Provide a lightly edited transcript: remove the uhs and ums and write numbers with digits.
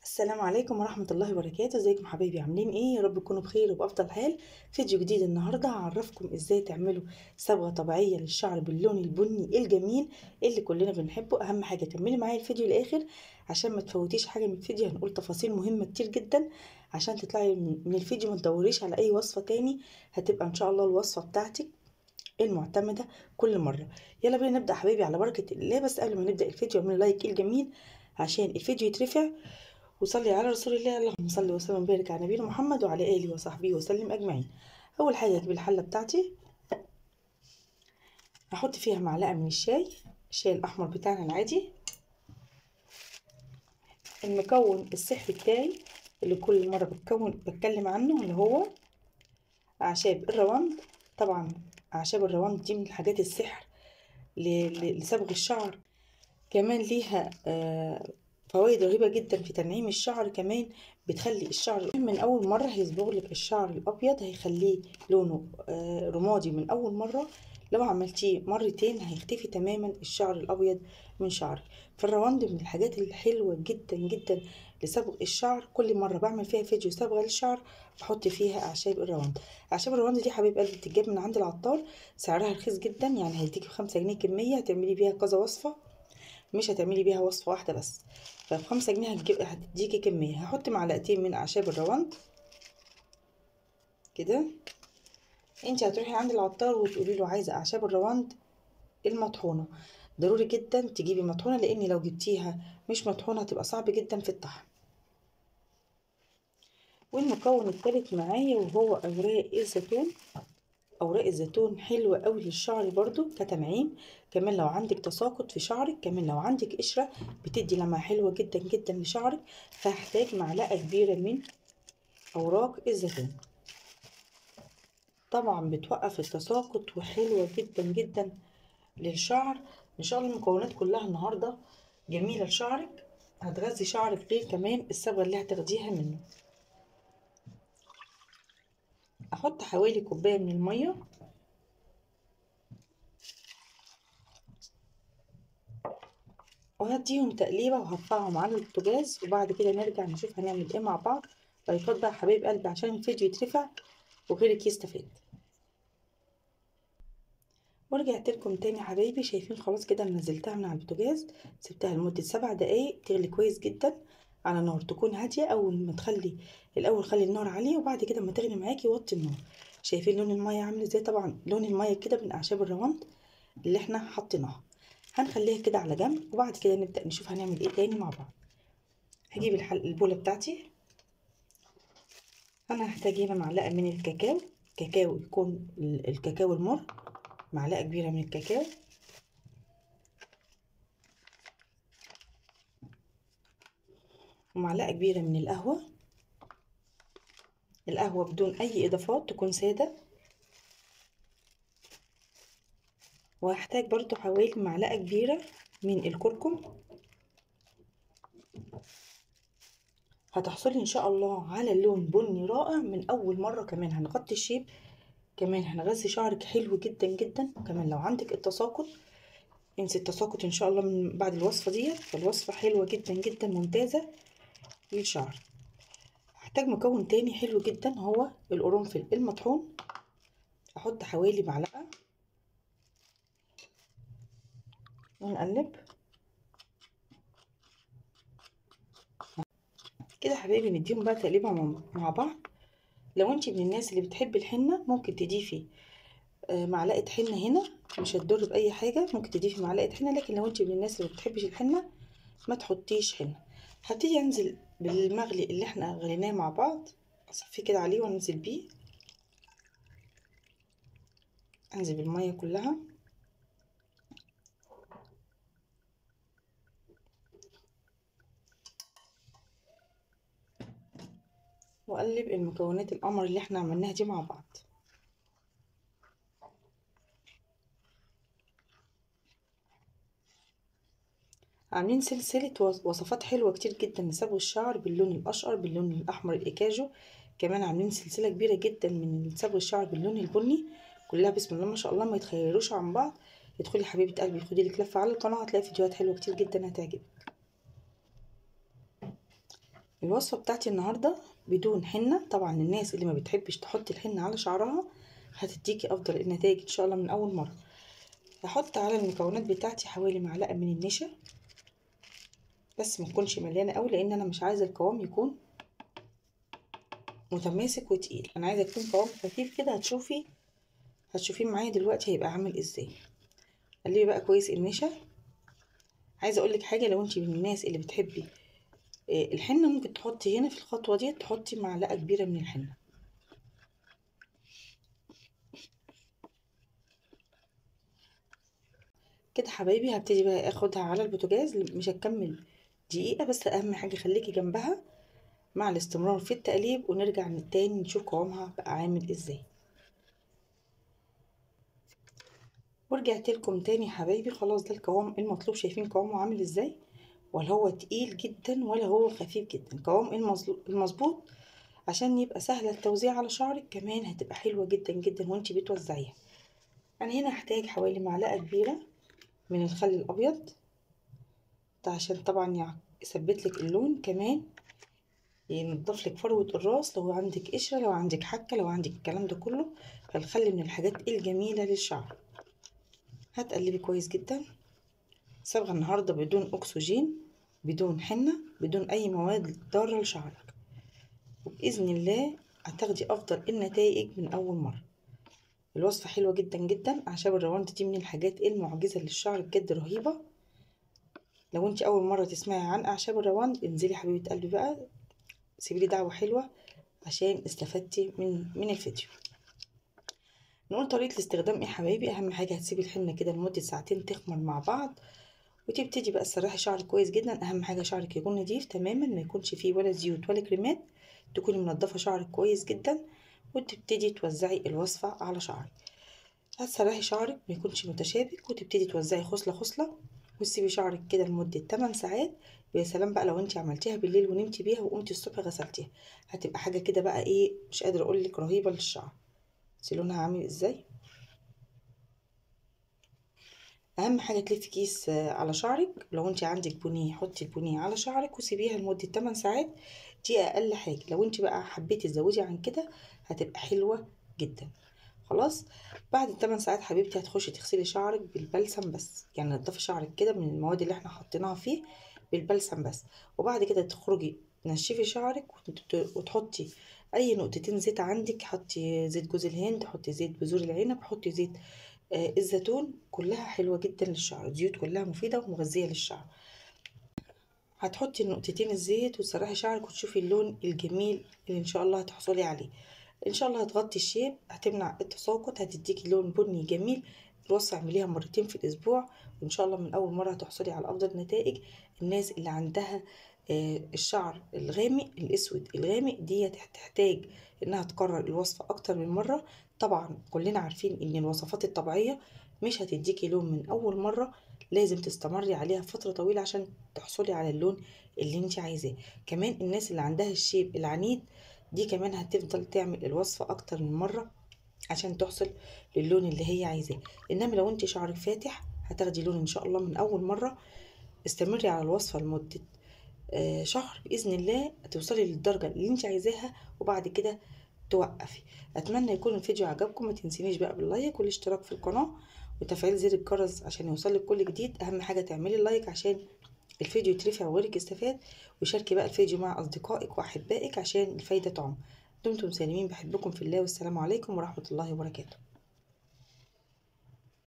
السلام عليكم ورحمة الله وبركاته. ازيكم حبايبي؟ عاملين ايه؟ يا رب تكونوا بخير وبأفضل حال. فيديو جديد النهاردة هعرفكم ازاي تعملوا صبغة طبيعية للشعر باللون البني الجميل اللي كلنا بنحبه. اهم حاجة كملي معايا الفيديو للآخر عشان ما تفوتيش حاجة من الفيديو. هنقول تفاصيل مهمة كتير جدا عشان تطلعي من الفيديو ما تدوريش على اي وصفة تاني، هتبقى ان شاء الله الوصفة بتاعتك المعتمدة كل مرة. يلا بينا نبدأ حبايبي على بركة الله. بس قبل ما نبدأ الفيديو اعملوا لايك الجميل عشان الفيديو يترفع، وصلي على رسول الله. اللهم صل وسلم وبارك على نبينا محمد وعلى اله وصحبه وسلم اجمعين. اول حاجه اجيب الحله بتاعتي، هحط فيها معلقه من الشاي الاحمر بتاعنا العادي. المكون السحري بتاعي اللي كل مره بتكلم عنه اللي هو اعشاب الروند. طبعا اعشاب الروند دي من حاجات السحر لصبغ الشعر. كمان ليها فوائد رهيبة جدا في تنعيم الشعر. كمان بتخلي الشعر من أول مرة هيصبغ لك الشعر الأبيض، هيخليه لونه رمادي من أول مرة. لو عملتيه مرتين هيختفي تماما الشعر الأبيض من شعرك. فالروند من الحاجات الحلوة جدا جدا لصبغ الشعر. كل مرة بعمل فيها فيديو صبغة للشعر بحط فيها أعشاب الروند. أعشاب الروند دي حبيب قلبي بتتجاب من عند العطار، سعرها رخيص جدا، يعني هيديكي ب5 جنيه كمية هتعملي بيها كذا وصفة، مش هتعملي بيها وصفة واحدة بس. ف5 جنيه هتديكي كمية. هحط معلقتين من أعشاب الروند كده. انت هتروحي عند العطار وتقولي له عايزة أعشاب الروند المطحونة. ضروري جدا تجيبي مطحونة، لأن لو جبتيها مش مطحونة هتبقى صعب جدا في الطحن. والمكون التالت معايا وهو أوراق الزيتون. اوراق الزيتون حلوه قوي للشعر برضو كتنعيم. كمان لو عندك تساقط في شعرك، كمان لو عندك قشره، بتدي لمعه حلوه جدا جدا لشعرك. فهحتاج معلقه كبيره من اوراق الزيتون. طبعا بتوقف التساقط وحلوه جدا جدا للشعر. ان شاء الله المكونات كلها النهارده جميله لشعرك، هتغذي شعرك غير كمان الصبغه اللي هتاخديها منه. احط حوالي كوبايه من الميه وهديهم تقليبه وهرفعهم على البوتاجاز، وبعد كده نرجع نشوف هنعمل ايه مع بعض. لايكات بقى حبايب قلبي عشان الفيديو يترفع وغيرك يستفاد. ورجعت لكم تاني حبايبي. شايفين خلاص كده نزلتها من على البوتاجاز، سبتها لمده 7 دقايق تغلي كويس جدا على نار تكون هاديه. اول ما تخلي الاول خلي النار عاليه، وبعد كده ما تغلي معاكي وطي النار. شايفين لون الميه عامل ازاي؟ طبعا لون الميه كده من اعشاب الروند اللي احنا حطيناها. هنخليها كده على جنب، وبعد كده نبدا نشوف هنعمل ايه تاني مع بعض. هجيب البولة بتاعتي. انا هحتاج هنا معلقة من الكاكاو. كاكاو يكون الكاكاو المر، معلقة كبيرة من الكاكاو. ومعلقة كبيرة من القهوة. القهوة بدون اي اضافات، تكون سادة. وهحتاج برضو حوالي معلقة كبيرة من الكركم. هتحصلي ان شاء الله على لون بني رائع من اول مرة. كمان هنغطي الشيب، كمان هنغذي شعرك حلو جدا جدا. كمان لو عندك التساقط، انسي التساقط ان شاء الله من بعد الوصفة ديت. فالوصفة حلوة جدا جدا ممتازة للشعر. هحتاج مكون تاني حلو جدا هو القرنفل المطحون. احط حوالي معلقة ونقلب كده حبايبي. نديهم بقى تقليبه مع بعض. لو انت من الناس اللي بتحب الحنة ممكن تضيفي معلقة حنة هنا، مش هتضر بأي حاجة. ممكن تضيفي معلقة حنة، لكن لو انت من الناس اللي بتحبش الحنة ما تحطيش حنة. هبتدي انزل بالمغلي اللي احنا غليناه مع بعض، اصفيه كده عليه وانزل بيه. انزل بالمية كلها واقلب المكونات القمر اللي احنا عملناها دي مع بعض. عاملين سلسلة وصفات حلوة كتير جدا لصبغ الشعر باللون الأشقر، باللون الأحمر الإيكاجو. كمان عاملين سلسلة كبيرة جدا من صبغ الشعر باللون البني. كلها بسم الله ما شاء الله ما يتخيروش عن بعض. ادخلي حبيبة قلبي خدي لك لفة على القناة، هتلاقي فيديوهات حلوة كتير جدا هتعجبك. الوصفة بتاعتي النهاردة بدون حنة. طبعا الناس اللي ما بتحبش تحط الحنة على شعرها هتديكي افضل النتائج ان شاء الله من اول مرة. هحط على المكونات بتاعتي حوالي معلقة من النشا، بس ما تكونش مليانة قوي لان انا مش عايزة القوام يكون متماسك وتقيل، انا عايزة يكون قوام خفيف كده. هتشوفيه معايا دلوقتي هيبقى عامل ازاي. قلبي بقى كويس النشا. عايزة اقولك حاجة، لو انتي من الناس اللي بتحبي الحنة ممكن تحطي هنا في الخطوة دي تحطي معلقة كبيرة من الحنة. كده حبايبي هبتدي بقى اخدها على البوتاجاز، مش هتكمل دقيقة بس. اهم حاجة خليكي جنبها مع الاستمرار في التقليب، ونرجع من تاني نشوف قوامها بقى عامل ازاي. ورجعت لكم تاني حبايبي، خلاص ده القوام المطلوب. شايفين قوامه عامل ازاي؟ ولا هو تقيل جدا ولا هو خفيف جدا؟ قوام المظبوط عشان يبقى سهل التوزيع على شعرك، كمان هتبقى حلوة جدا جدا وانتي بتوزعيها. انا هنا هحتاج حوالي معلقة كبيرة من الخل الابيض ده عشان طبعا يثبت لك اللون، كمان ينضف لك فروة الراس لو عندك قشرة، لو عندك حكة، لو عندك الكلام ده كله. فالخل من الحاجات الجميلة للشعر. هتقلبي كويس جدا. صبغة النهاردة بدون اكسجين، بدون حنة، بدون اي مواد ضارة لشعرك، وبإذن الله هتاخدي افضل النتائج من اول مرة. الوصفة حلوة جدا جدا. اعشاب الرواند دي من الحاجات المعجزة للشعر بجد، رهيبة. لو انت اول مرة تسمعي عن اعشاب الرواند انزلي حبيبة قلبي بقى سيبيلي دعوة حلوة عشان استفدتي من الفيديو. نقول طريقة الاستخدام ايه حبايبي. اهم حاجة هتسيبي الحنة كده لمدة ساعتين تخمر مع بعض، وتبتدي بقى تسرحي شعرك كويس جدا. اهم حاجة شعرك يكون نضيف تماما، ما يكونش فيه ولا زيوت ولا كريمات، تكوني منضفة شعرك كويس جدا، وتبتدي توزعي الوصفة على شعرك. هتسرحي شعرك ما يكونش متشابك، وتبتدي توزعي خصلة خصلة، وتسيبي شعرك كده لمدة 8 ساعات. ويا سلام بقى لو انت عملتيها بالليل ونمتي بيها وقمتي الصبح غسلتيها، هتبقى حاجة كده بقى ايه، مش قادرة اقولك، رهيبة للشعر. لونها عامل ازاي. اهم حاجه تلفي كيس على شعرك. لو انت عندك بنيه حطي البنيه على شعرك وسيبيها لمده 8 ساعات. دي اقل حاجه. لو انت بقى حبيتي تزودي عن كده هتبقى حلوه جدا. خلاص بعد 8 ساعات حبيبتي هتخشي تغسلي شعرك بالبلسم بس، يعني نضفي شعرك كده من المواد اللي احنا حطيناها فيه بالبلسم بس. وبعد كده تخرجي تنشفي شعرك وتحطي اي نقطتين زيت عندك. حطي زيت جوز الهند، حطي زيت بذور العنب، حطي زيت الزيتون. كلها حلوة جدا للشعر، الزيوت كلها مفيدة ومغذية للشعر. هتحطي النقطتين الزيت وتسرحي شعرك وتشوفي اللون الجميل اللي ان شاء الله هتحصلي عليه. ان شاء الله هتغطي الشيب، هتمنع التساقط، هتديكي لون بني جميل. الوصفة اعمليها مرتين في الاسبوع، وان شاء الله من اول مرة هتحصلي على افضل نتائج. الناس اللي عندها الشعر الغامق الاسود الغامق دي هتحتاج انها تكرر الوصفة اكتر من مرة. طبعا كلنا عارفين ان الوصفات الطبيعية مش هتديكي لون من اول مرة، لازم تستمري عليها فترة طويلة عشان تحصلي على اللون اللي انت عايزاه. كمان الناس اللي عندها الشيب العنيد دي كمان هتفضل تعمل الوصفة اكتر من مرة عشان تحصل للون اللي هي عايزاه. انما لو انت شعرك فاتح هتاخدي لون ان شاء الله من اول مرة. استمري على الوصفة لمدة شهر، بإذن الله هتوصلي للدرجة اللي انت عايزاها، وبعد كده توقفي. اتمنى يكون الفيديو عجبكم. ما تنسينيش بقى باللايك والاشتراك في القناة وتفعيل زر الجرس عشان يوصلك كل جديد. اهم حاجة تعملي اللايك عشان الفيديو يترفع وغيرك يستفاد، وشاركي بقى الفيديو مع اصدقائك واحبائك عشان الفايدة تعم. دمتم سالمين، بحبكم في الله، والسلام عليكم ورحمة الله وبركاته.